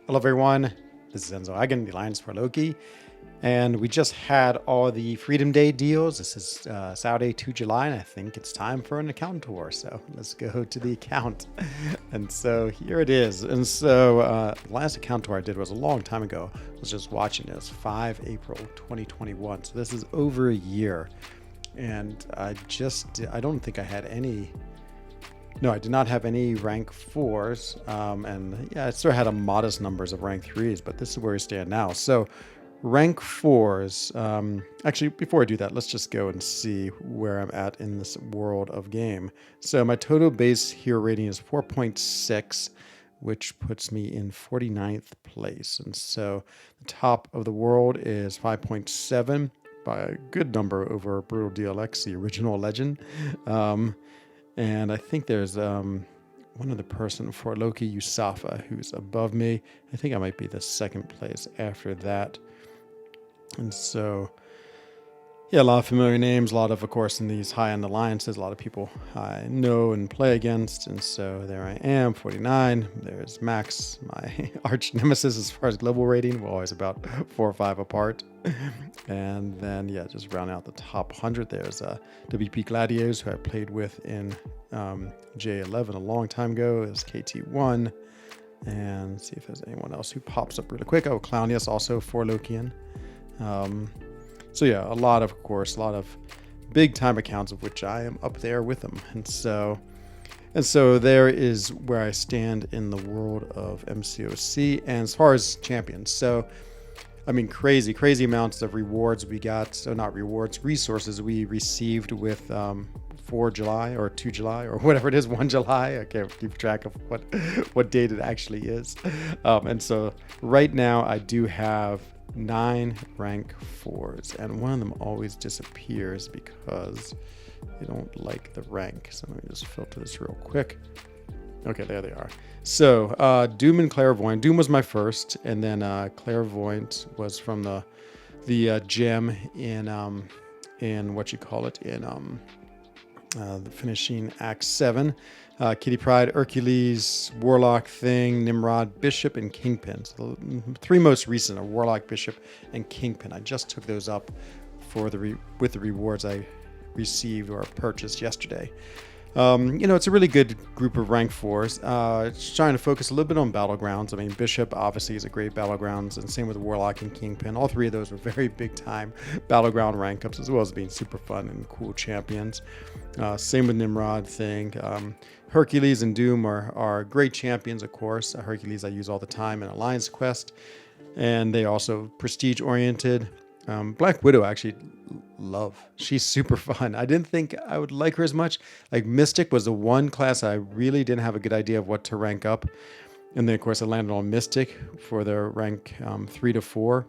Hello, everyone. This is Enzo Eigen, the Alliance for Loki. And we just had all the Freedom Day deals. This is Saturday, 2 July, and I think it's time for an account tour. So let's go to the account. And so here it is. And so the last account tour I did was a long time ago. I was just watching it. It was 5 April 2021. So this is over a year. And I don't think I had any. No, I did not have any rank fours, and yeah, I sort of had a modest numbers of rank threes, but this is where we stand now. So, rank fours. Actually, before I do that, let's just go and see where I'm at in this world of game. So, my total base hero rating is 4.6, which puts me in 49th place, and so the top of the world is 5.7 by a good number over Brutal DLX, the original legend. And I think there's one other person for Loki Yusafa who's above me. I think I might be the second place after that. And so, yeah, a lot of familiar names. A lot of course, in these high-end alliances, a lot of people I know and play against. And so there I am, 49. There's Max, my arch nemesis as far as global rating. We're always about 4 or 5 apart. And then, yeah, just round out the top 100. There's WP Gladiators, who I played with in J11 a long time ago. There's KT1. And see if there's anyone else who pops up really quick. Oh, Clown, yes, also for Lokian. So yeah, a lot of big time accounts of which I am up there with them. And so there is where I stand in the world of MCOC. And as far as champions, so I mean, crazy amounts of rewards we got. So not rewards, resources we received with 4 July or 2 July or whatever it is, 1 July. I can't keep track of what date it actually is. And so right now I do have 9 rank 4s, and one of them always disappears because they don't like the rank. So let me just filter this real quick. Okay, there they are. So Doom and Clairvoyant. Doom was my first, and then Clairvoyant was from the gem in what you call it in the finishing Act 7. Kitty Pryde, Hercules, Warlock, Thing, Nimrod, Bishop, and Kingpin. So the 3 most recent are Warlock, Bishop, and Kingpin. I just took those up for with the rewards I received or purchased yesterday. It's a really good group of rank 4s. It's trying to focus a little bit on battlegrounds. I mean, Bishop obviously is a great battlegrounds, and same with Warlock and Kingpin. All 3 of those were very big time battleground rank ups, as well as being super fun and cool champions. Same with Nimrod, Thing. Hercules and Doom are great champions, of course. Hercules I use all the time in Alliance Quest, and they also prestige oriented. Black Widow I actually love. She's super fun. I didn't think I would like her as much. Like Mystic was the one class I really didn't have a good idea of what to rank up. And then of course I landed on Mystic for the rank 3 to 4.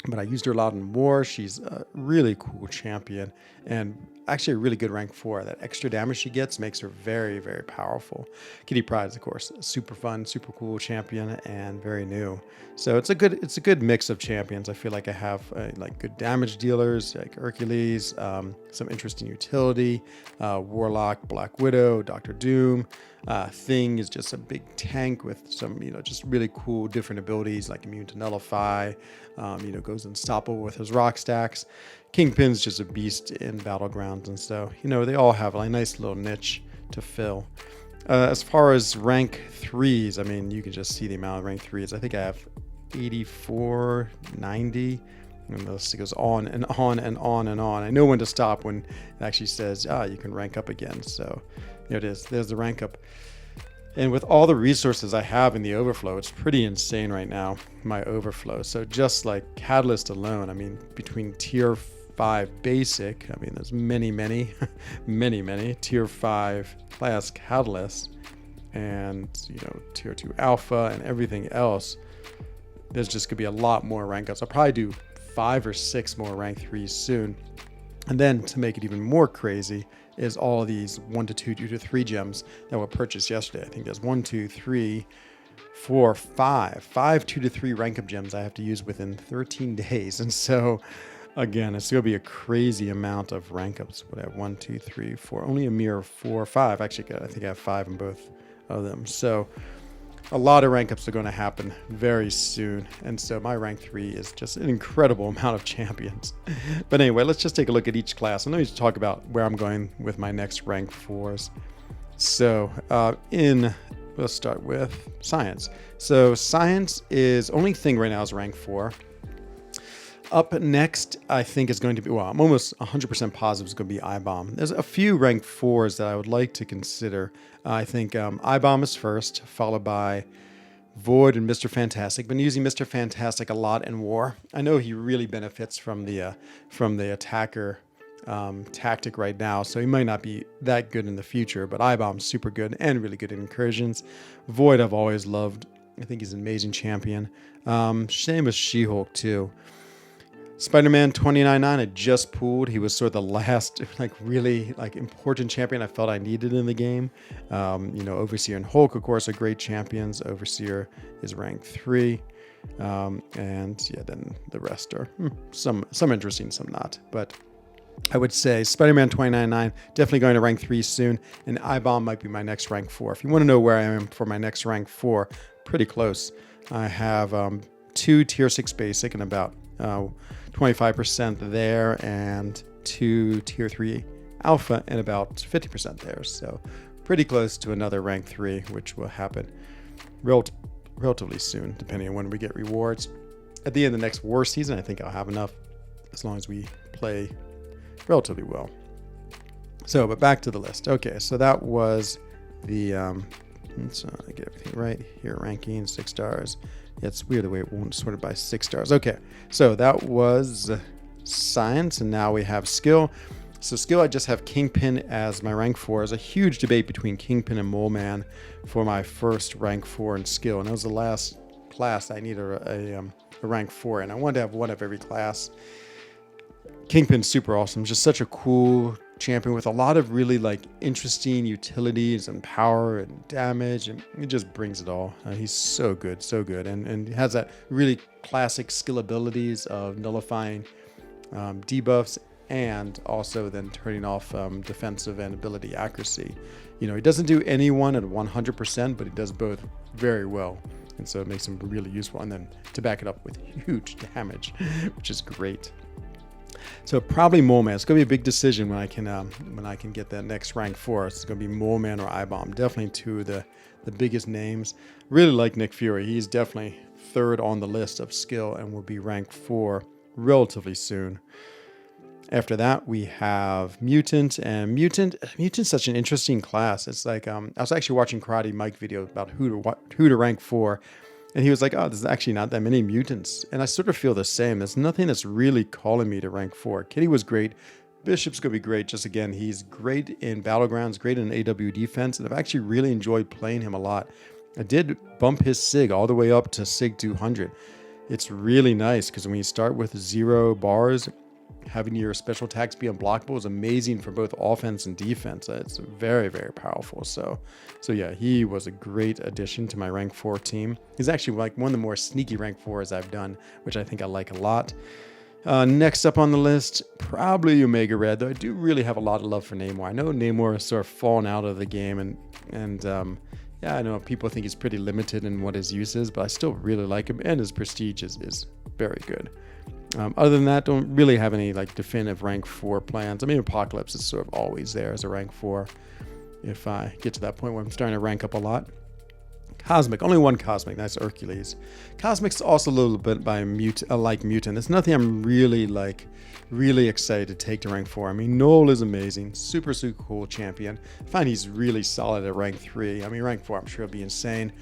But I used her a lot in war. She's a really cool champion and actually a really good rank 4. That extra damage she gets makes her very, very powerful. Kitty Pryde is, of course, super fun, super cool champion and very new. So it's a good mix of champions. I feel like I have like good damage dealers like Hercules, some interesting utility, Warlock, Black Widow, Doctor Doom. Thing is just a big tank with some, just really cool different abilities like immune to nullify, goes unstoppable with his rock stacks. Kingpin's just a beast in battlegrounds, and so, they all have a nice little niche to fill. As far as rank 3s, I mean, you can just see the amount of rank 3s. I think I have 84, 90, and this goes on and on and on and on. I know when to stop when it actually says, you can rank up again. So there it is. There's the rank up. And with all the resources I have in the overflow, it's pretty insane right now, my overflow. So just like Catalyst alone, I mean, between tier 5 basic, I mean, there's many many tier 5 class Catalysts, and tier 2 alpha and everything else. There's just gonna be a lot more rank ups. I'll probably do 5 or 6 more rank 3s soon. And then to make it even more crazy is all these 1 to 2, 2 to 3 gems that were purchased yesterday. I think there's 1, 2, 3, 4, 5 2 to 3 rank up gems I have to use within 13 days. And so again, it's going to be a crazy amount of rank ups. What I have 1, 2, 3, 4, only a mere 4 or 5. Actually, I think I have 5 in both of them. So a lot of rank ups are going to happen very soon. And so my rank 3 is just an incredible amount of champions. But anyway, let's just take a look at each class. And let me just talk about where I'm going with my next rank 4s. So let's start with science. So science is only thing right now is rank 4. Up next, I think is going to be, well, I'm almost 100% positive it's going to be I-Bomb. There's a few rank 4s that I would like to consider. I think I-Bomb is first, followed by Void and Mr. Fantastic. Been using Mr. Fantastic a lot in war. I know he really benefits from the attacker tactic right now, so he might not be that good in the future, but I-Bomb's super good and really good in incursions. Void I've always loved. I think he's an amazing champion. Same with She-Hulk too. Spider-Man 29.9 I just pulled. He was sort of the last really important champion I felt I needed in the game. Overseer and Hulk, of course, are great champions. Overseer is rank 3. Then the rest are some interesting, some not. But I would say Spider-Man 29.9 definitely going to rank 3 soon, and I-Bomb might be my next rank 4. If you want to know where I am for my next rank 4, pretty close. I have 2 tier 6 basic and about 25% there, and 2 tier 3 alpha and about 50% there. So pretty close to another rank 3, which will happen relatively soon, depending on when we get rewards. At the end of the next war season, I think I'll have enough as long as we play relatively well. So, but back to the list. Okay, so that was the let's get everything right here. Ranking 6 stars. It's weird the way it won't sort it by 6 stars. Okay, so that was science, and now we have skill. So skill, I just have Kingpin as my rank 4. There's a huge debate between Kingpin and Mole Man for my first rank 4 in skill, and that was the last class I needed a rank 4 in. I wanted to have one of every class. Kingpin's super awesome. Just such a cool champion with a lot of really interesting utilities and power and damage, and it just brings it all. He's so good, and he has that really classic skill abilities of nullifying debuffs and also then turning off defensive and ability accuracy. He doesn't do anyone at 100%, but he does both very well, and so it makes him really useful. And then to back it up with huge damage, which is great. So probably Mole Man. It's going to be a big decision when I can get that next rank 4. It's going to be Mole Man or I-Bomb. Definitely two of the biggest names. Really like Nick Fury. He's definitely 3rd on the list of skill and will be rank 4 relatively soon. After that, we have Mutant, and Mutant's such an interesting class. It's I was actually watching Karate Mike video about who to rank 4. And he was like, oh, there's actually not that many mutants. And I sort of feel the same. There's nothing that's really calling me to rank 4. Kitty was great. Bishop's going to be great. Just again, he's great in Battlegrounds, great in AW defense. And I've actually really enjoyed playing him a lot. I did bump his SIG all the way up to SIG 200. It's really nice because when you start with 0 bars, having your special attacks be unblockable is amazing for both offense and defense. It's very, very powerful. So yeah, he was a great addition to my rank 4 team. He's actually one of the more sneaky rank 4s I've done, which I think I like a lot. Next up on the list, probably Omega Red, though I do really have a lot of love for Namor. I know Namor has sort of fallen out of the game, and yeah, I know people think he's pretty limited in what his use is, but I still really like him, and his prestige is very good. Other than that, don't really have any definitive rank 4 plans. I mean, Apocalypse is sort of always there as a rank 4 if I get to that point where I'm starting to rank up a lot. Cosmic, only one Cosmic, that's Hercules. Cosmic's also a little bit like Mutant. There's nothing I'm really excited to take to rank 4. I mean, Noel is amazing, super cool champion. I find he's really solid at rank 3. I mean, rank 4, I'm sure he'll be insane.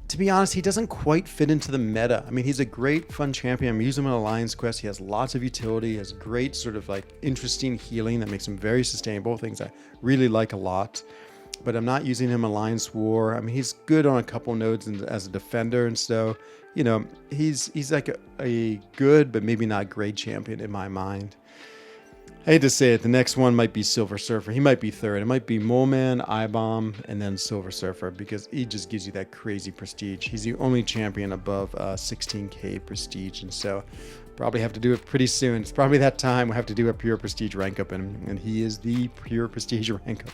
To be honest, he doesn't quite fit into the meta. I mean, he's a great, fun champion. I'm using him in Alliance Quest. He has lots of utility. He has great sort of interesting healing that makes him very sustainable, things I really like a lot. But I'm not using him in Alliance War. I mean, he's good on a couple nodes as a defender, and so, he's like a good but maybe not great champion in my mind. I hate to say it, the next one might be Silver Surfer. He might be 3rd. It might be Mole Man, I-Bomb, and then Silver Surfer, because he just gives you that crazy prestige. He's the only champion above 16k prestige, and so probably have to do it pretty soon. It's probably that time we'll have to do a pure prestige rank up, and he is the pure prestige rank up.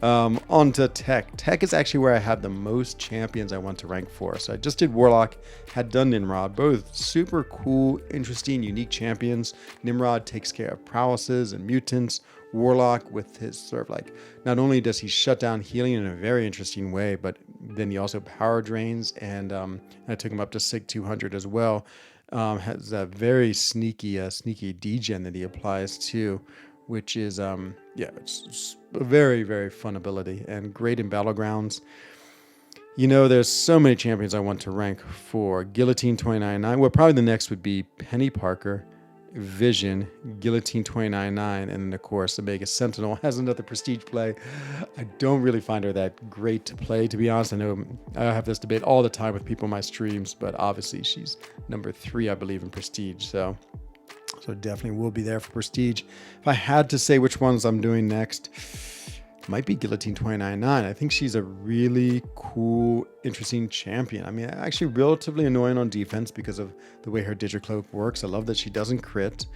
On to Tech. Tech is actually where I had the most champions I want to rank for. So I just did Warlock, had done Nimrod. Both super cool, interesting, unique champions. Nimrod takes care of prowesses and mutants. Warlock with his sort of like, not only does he shut down healing in a very interesting way, but then he also power drains, and I took him up to SIG 200 as well. Has a very sneaky degen that he applies too, which is it's a very, very fun ability and great in battlegrounds. You know, there's so many champions I want to rank for. Guillotine 29.9. Well, probably the next would be Penny Parker, Vision, Guillotine 29.9, and then of course Omega Sentinel has another prestige play. I don't really find her that great to play, to be honest. I know I have this debate all the time with people in my streams, but obviously she's number 3, I believe, in prestige. So definitely will be there for prestige. If I had to say which ones I'm doing next, might be Guillotine 29.9. I think she's a really cool, interesting champion. I mean, actually relatively annoying on defense because of the way her Digicloak works. I love that she doesn't crit.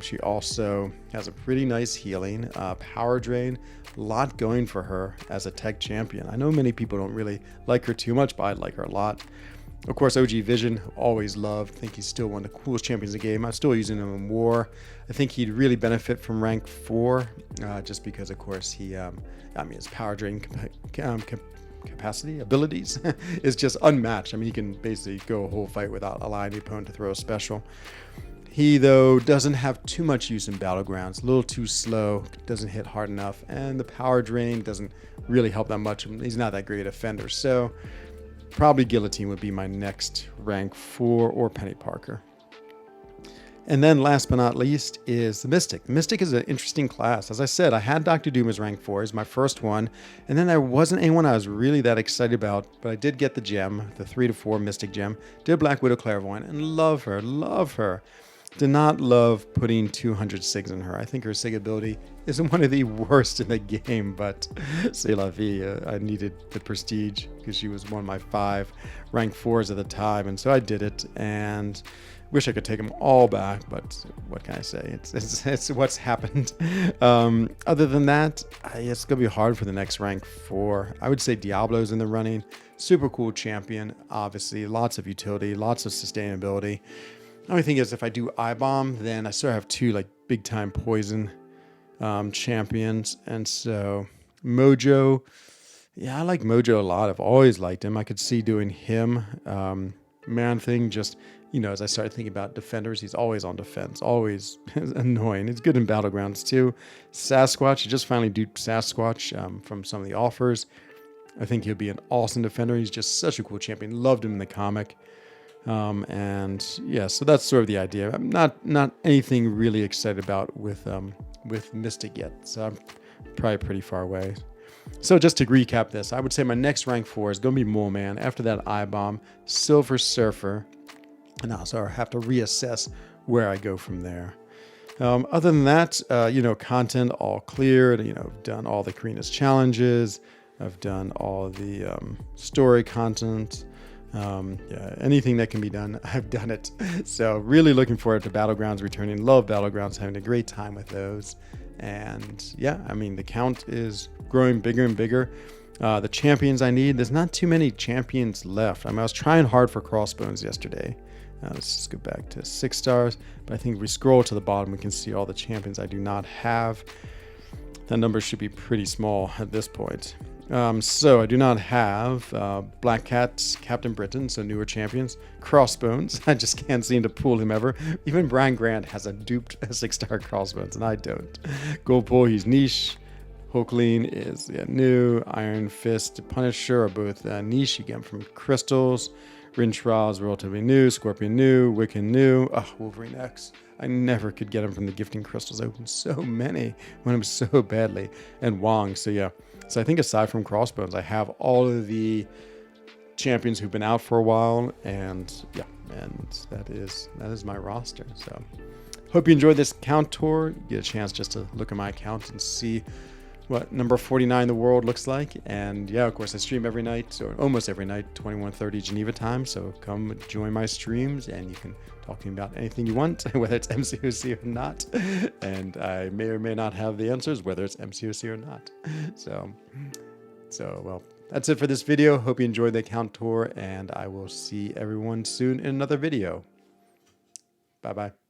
She also has a pretty nice healing, power drain, a lot going for her as a tech champion. I know many people don't really like her too much, but I like her a lot. Of course, OG Vision, always loved. I think he's still one of the coolest champions in the game. I'm still using him in War. I think he'd really benefit from rank 4, just because, of course, his power drain capacity, abilities, is just unmatched. I mean, he can basically go a whole fight without allowing the opponent to throw a special. He, though, doesn't have too much use in battlegrounds. A little too slow, doesn't hit hard enough, and the power drain doesn't really help that much. He's not that great a defender, so probably Guillotine would be my next rank 4, or Penny Parker. And then last but not least is the Mystic. The Mystic is an interesting class. As I said, I had Dr. Doom as rank 4, is my first one. And then there wasn't anyone I was really that excited about, but I did get the gem, the 3-4 Mystic gem. Did Black Widow Clairvoyant, and love her. Did not love putting 200 SIGs in her. I think her SIG ability is one of the worst in the game, but c'est la vie. I needed the prestige because she was one of my 5 rank 4s at the time, and so I did it, and wish I could take them all back, but what can I say? It's what's happened. Other than that, it's going to be hard for the next rank 4. I would say Diablo's in the running. Super cool champion, obviously. Lots of utility, lots of sustainability. The only thing is, if I do I-Bomb, then I still have 2 like big-time poison champions. And so Mojo, yeah, I like Mojo a lot. I've always liked him. I could see doing him. Man Thing, just, you know, as I started thinking about defenders, he's always on defense, always annoying. He's good in battlegrounds too. Sasquatch, you just finally duped Sasquatch from some of the offers. I think he'll be an awesome defender. He's just such a cool champion. Loved him in the comic. And yeah, so that's sort of the idea. I'm not anything really excited about with Mystic yet, so I'm probably pretty far away. So just to recap this, I would say my next rank 4 is going to be Mole Man. After that, I-Bomb, Silver Surfer, and also I have to reassess where I go from there. Other than that, content all cleared. I've done all the Karina's challenges. I've done all the story content. Anything that can be done, I've done it. So really looking forward to Battlegrounds returning. Love Battlegrounds, having a great time with those. And yeah, I mean, the count is growing bigger and bigger. The champions I need, there's not too many champions left. I mean, I was trying hard for Crossbones yesterday. Let's just go back to 6 stars. But I think if we scroll to the bottom, we can see all the champions I do not have. That number should be pretty small at this point. So I do not have Black Cat's Captain Britain, so newer champions. Crossbones, I just can't seem to pull him ever. Even Brian Grant has a duped 6-star Crossbones, and I don't. Goldpool, he's niche. Hulkling is new. Iron Fist, Punisher are both niche. You get them from Crystals. Rintrah is relatively new. Scorpion new. Wiccan new. Wolverine X. I never could get him from the gifting crystals. I opened so many. Went him so badly. And Wong, so yeah. So I think aside from Crossbones, I have all of the champions who've been out for a while, and yeah, and that is my roster. So hope you enjoyed this account tour. Get a chance just to look at my account and see what number 49 the world looks like. And yeah, of course, I stream every night, or almost every night, 21:30 Geneva time. So come join my streams, and you can talk to me about anything you want, whether it's MCOC or not. And I may or may not have the answers, whether it's MCOC or not. So well, that's it for this video. Hope you enjoyed the account tour, and I will see everyone soon in another video. Bye-bye.